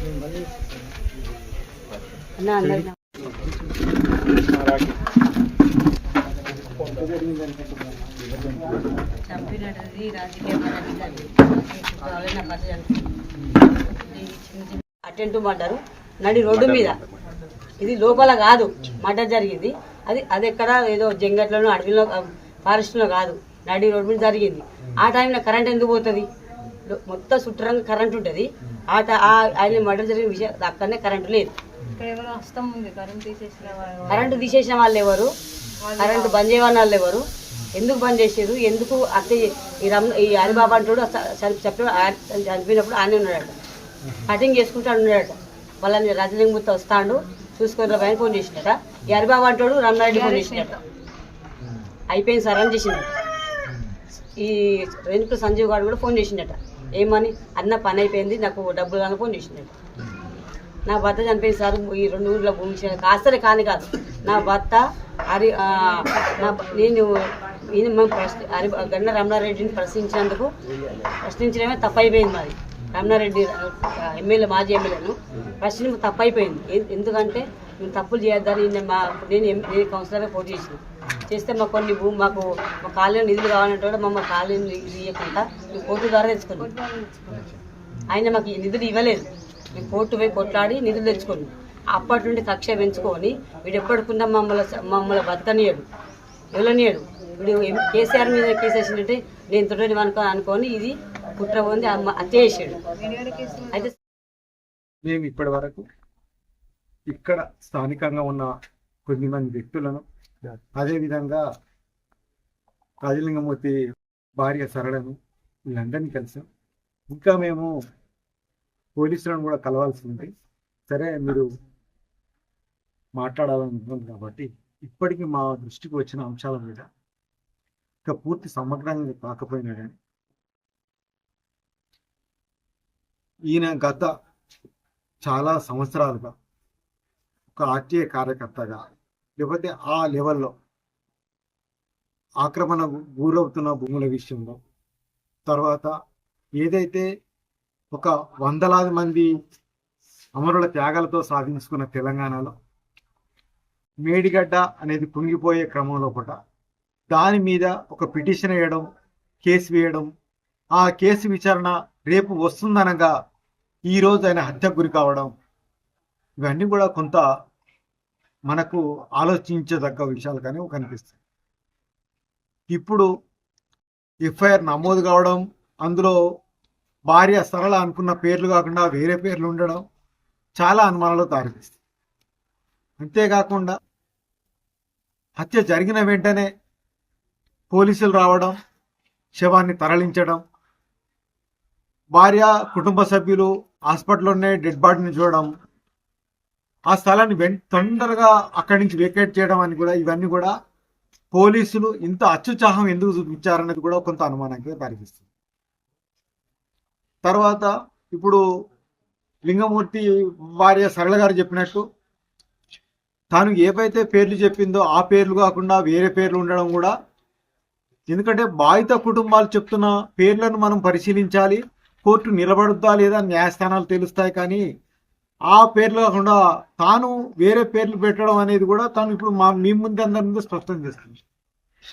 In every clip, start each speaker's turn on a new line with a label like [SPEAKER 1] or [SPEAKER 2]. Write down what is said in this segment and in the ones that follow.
[SPEAKER 1] చంపినది రాజకీయ అటెంట్ మర్డర్ నడి రోడ్డు మీద, ఇది లోపల కాదు మర్డర్ జరిగింది. అది ఎక్కడ ఏదో జంగట్లోనో అడవిలో ఫారెస్ట్లో కాదు, నడి రోడ్డు మీద జరిగింది. ఆ టైంలో కరెంట్ ఎందుకు పోతుంది? మొత్తం చుట్టరంగా కరెంట్ ఉంటుంది. ఆయన మర్డర్ జరిగిన విషయం అక్కడనే కరెంటు లేదు. కరెంటు తీసేసిన వాళ్ళు ఎవరు? కరెంటు బంద్ చేయని వాళ్ళు ఎవరు? ఎందుకు బంద్ చేసేది? ఎందుకు అట్లా ఈ హరిబాబు అంటాడు చనిపోయినప్పుడు ఆయన ఉన్నాడట, కటింగ్ చేసుకుంటాడు ఉన్నాడట. వాళ్ళని రజలింగుతో వస్తాడు చూసుకొని పైన ఫోన్ చేసినట. ఈ హరిబాబు అంటాడు రమణారెడ్డి ఫోన్ చేసినట. అయిపోయింది సార్ అని చేసినట. ఈ రేణుకు సంజీవ్ గారు కూడా ఫోన్ చేసిండట. ఏమని? అన్న పని అయిపోయింది, నాకు డబ్బులు కానీ ఫోన్ చేసిండట. నా భర్త చనిపోయింది సార్, ఈ 2 ఊర్ల భూమి కాస్తరే కాని కాదు. నా భర్త నేను గండ రమణారెడ్డిని ప్రశ్నించడమే తప్పైపోయింది. మాది రమణారెడ్డి ఎమ్మెల్యే, మాజీ ఎమ్మెల్యేను ప్రశ్న తప్పైపోయింది. ఎందుకంటే మేము తప్పులు చేయొద్దని నేను కౌన్సిలర్గా పోటీ చేస్తే మాకు కొన్ని మాకు మా కాలనీ నిధులు కావాలంటే కూడా మా కాలనీ నిధులు ఇవ్వకుండా మేము కోర్టు ద్వారా తెచ్చుకున్నాం. ఆయన మాకు ఈ నిధులు ఇవ్వలేదు. మేము కోర్టు పోయి కొట్లాడి నిధులు తెచ్చుకున్నాం. అప్పటి నుండి కక్ష పెంచుకొని వీడు ఎప్పటికున్నా మమ్మల్ని బతకనీయడు, ఎవరనీయడు. వీడు కేసీఆర్ మీద కేసేసిందంటే నేను తొడని అనుకొని ఇది కుట్ర పొంది హత్య చేసాడు. అయితే
[SPEAKER 2] మేము ఇప్పటి వరకు ఇక్కడ స్థానికంగా ఉన్న కొన్ని మంది వ్యక్తులను, అదేవిధంగా రాజలింగమూర్తి భార్య సరళను లండన్ కలిసాం. ఇంకా మేము పోలీసులను కూడా కలవాల్సి ఉంది. సరే, మీరు మాట్లాడాలనుకుంటుంది కాబట్టి ఇప్పటికీ మా దృష్టికి వచ్చిన అంశాల మీద ఇంకా పూర్తి సమగ్రంగా కాకపోయినా కానీ ఈయన గత చాలా సంవత్సరాలుగా ఒక ఆర్టీఐ కార్యకర్తగా, లేకపోతే ఆ లెవెల్లో ఆక్రమణకు గురవుతున్న భూముల విషయంలో, తర్వాత ఏదైతే ఒక వందలాది మంది అమరుల త్యాగాలతో సాధించుకున్న తెలంగాణలో మేడిగడ్డ అనేది కుంగిపోయే క్రమంలో కూడా దాని మీద ఒక పిటిషన్ వేయడం, కేసు వేయడం, ఆ కేసు విచారణ రేపు వస్తుందనగా ఈరోజు ఆయన హత్యకు గురి కావడం, ఇవన్నీ కూడా కొంత మనకు ఆలోచించదగ్గ విషయాలు కానీ కనిపిస్తాయి. ఇప్పుడు ఎఫ్ఐఆర్ నమోదు కావడం, అందులో భార్య సరళ అనుకున్న పేర్లు కాకుండా వేరే పేర్లు ఉండడం చాలా అనుమానాలు దారితీస్తాయి. అంతేకాకుండా హత్య జరిగిన వెంటనే పోలీసులు రావడం, శవాన్ని తరలించడం, భార్య కుటుంబ సభ్యులు హాస్పిటల్లోనే డెడ్ బాడీని చూడడం, ఆ స్థలాన్ని తొందరగా అక్కడి నుంచి వేకేట్ చేయడం అని కూడా, ఇవన్నీ కూడా పోలీసులు ఇంత అత్యుత్సాహం ఎందుకు చూపించారనేది కూడా కొంత అనుమానానికి దారితీస్తుంది. తర్వాత ఇప్పుడు లింగమూర్తి భార్య సరళ గారు చెప్పినట్టు తాను ఏవైతే పేర్లు చెప్పిందో ఆ పేర్లు కాకుండా వేరే పేర్లు ఉండడం కూడా, ఎందుకంటే బాధిత కుటుంబాలు చెప్తున్న పేర్లను మనం పరిశీలించాలి, కోర్టు నిలబడుద్దా లేదా న్యాయస్థానాలు తెలుస్తాయి. కానీ ఆ పేర్లు కాకుండా తాను వేరే పేర్లు పెట్టడం అనేది కూడా తాను ఇప్పుడు మీ ముందు అందరి ముందు స్పష్టం చేస్తుంది.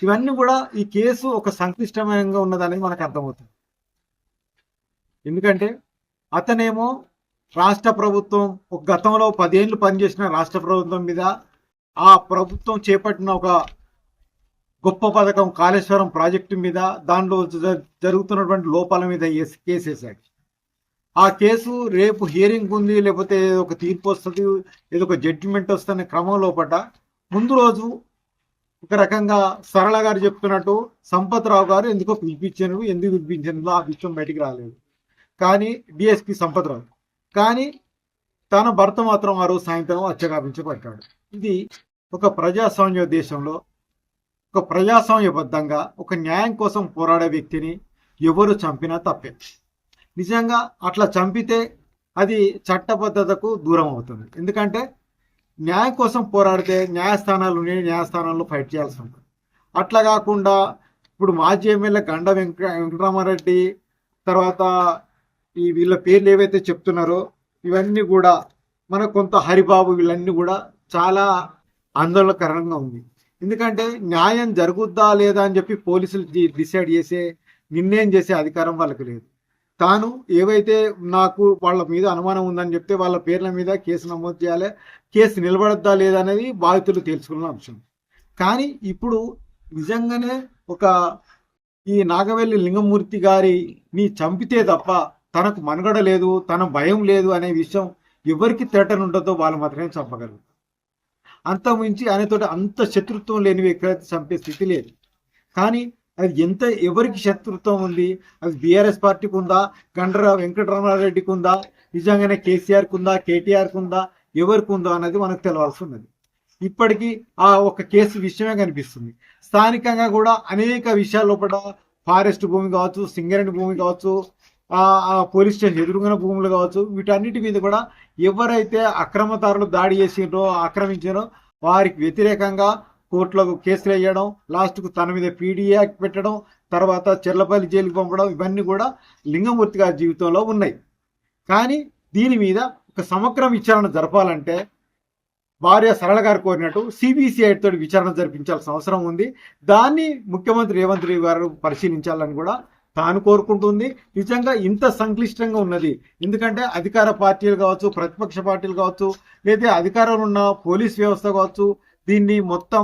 [SPEAKER 2] ఇవన్నీ కూడా ఈ కేసు ఒక సంక్లిష్టంగా ఉన్నదనేది మనకు అర్థమవుతుంది. ఎందుకంటే అతనేమో రాష్ట్ర ప్రభుత్వం, ఒక గతంలో 10 ఏళ్ళు పనిచేసిన రాష్ట్ర ప్రభుత్వం మీద, ఆ ప్రభుత్వం చేపట్టిన ఒక గొప్ప పథకం కాళేశ్వరం ప్రాజెక్టు మీద, దానిలో జరుగుతున్నటువంటి లోపాల మీద కేసు వేశాడు. ఆ కేసు రేపు హియరింగ్ ఉంది, లేకపోతే ఒక తీర్పు వస్తుంది, ఏదో ఒక జడ్జిమెంట్ వస్తున్న క్రమంలో ముందు రోజు ఒక రకంగా సరళ గారు చెప్తున్నట్టు సంపత్ రావు గారు ఎందుకు పిలిపించారు, ఆ విషయం బయటికి రాలేదు. కానీ డిఎస్పీ సంపత్ రావు, కానీ తన భర్త మాత్రం ఆ రోజు సాయంత్రం హత్యగావించబడ్డాడు. ఇది ఒక ప్రజాస్వామ్య దేశంలో ఒక ప్రజాస్వామ్యబద్ధంగా ఒక న్యాయం కోసం పోరాడే వ్యక్తిని ఎవరు చంపినా తప్పే. నిజంగా అట్లా చంపితే అది చట్టబద్ధతకు దూరం అవుతుంది. ఎందుకంటే న్యాయం కోసం పోరాడితే న్యాయస్థానాల్లో ఫైట్ చేయాల్సి ఉంటుంది. అట్లా కాకుండా ఇప్పుడు మాజీ ఎమ్మెల్యే గండ వెంకటరామారెడ్డి, తర్వాత వీళ్ళ పేర్లు ఏవైతే చెప్తున్నారో ఇవన్నీ కూడా మన కొంత హరిబాబు వీళ్ళన్నీ కూడా చాలా ఆందోళనకరంగా ఉంది. ఎందుకంటే న్యాయం జరుగుద్దా లేదా అని చెప్పి పోలీసులు డిసైడ్ చేసే నిర్ణయం చేసే అధికారం వాళ్ళకి లేదు. తాను ఏవైతే నాకు వాళ్ళ మీద అనుమానం ఉందని చెప్తే వాళ్ళ పేర్ల మీద కేసు నమోదు చేయాలి, కేసు నిలబడద్దా లేదా అనేది బాధితులు తెలుసుకున్న అంశం. కానీ ఇప్పుడు నిజంగానే ఈ నాగవెల్లి లింగమూర్తి గారిని చంపితే తప్ప తనకు మనుగడ లేదు, తన భయం లేదు అనే విషయం ఎవరికి తేటనుంటుందో వాళ్ళు మాత్రమే చంపగలరు. అంత మించి ఆయనతో అంత శత్రుత్వం లేనివి ఎక్కడైతే చంపే స్థితి లేదు. కానీ అది ఎవరికి శత్రుత్వం ఉంది, అది బీఆర్ఎస్ పార్టీకి ఉందా, గండ్ర వెంకటరమణారెడ్డికి ఉందా, నిజంగానే కేసీఆర్కి ఉందా, కేటీఆర్కి ఉందా, ఎవరికి ఉందో అన్నది మనకు తెలవాల్సి ఉన్నది. ఇప్పటికీ ఆ ఒక కేసు విషయమే కనిపిస్తుంది. స్థానికంగా కూడా అనేక విషయాల లోపల ఫారెస్ట్ భూమి కావచ్చు, సింగరేణి భూమి కావచ్చు, ఆ పోలీస్ స్టేషన్ ఎదురుగా భూములు కావచ్చు, వీటన్నిటి మీద కూడా ఎవరైతే అక్రమదారులు దాడి చేసినో ఆక్రమించారో వారికి వ్యతిరేకంగా కోర్టులో కేసులు వేయడం, లాస్ట్కు తన మీద పీడీ యాక్ట్ పెట్టడం, తర్వాత చెర్లపల్లి జైలుకి పంపడం, ఇవన్నీ కూడా లింగమూర్తి గారి జీవితంలో ఉన్నాయి. కానీ దీని మీద ఒక సమగ్ర విచారణ జరపాలంటే భార్య సరళ గారు కోరినట్టు సిబిసిఐ తోటి విచారణ జరిపించాల్సిన అవసరం ఉంది. దాన్ని ముఖ్యమంత్రి రేవంత్ రెడ్డి గారు పరిశీలించాలని కూడా తాను కోరుకుంటుంది. నిజంగా ఇంత సంక్లిష్టంగా ఉన్నది ఎందుకంటే అధికార పార్టీలు కావచ్చు, ప్రతిపక్ష పార్టీలు కావచ్చు, లేదా అధికారంలో ఉన్న పోలీస్ వ్యవస్థ కావచ్చు, దీన్ని మొత్తం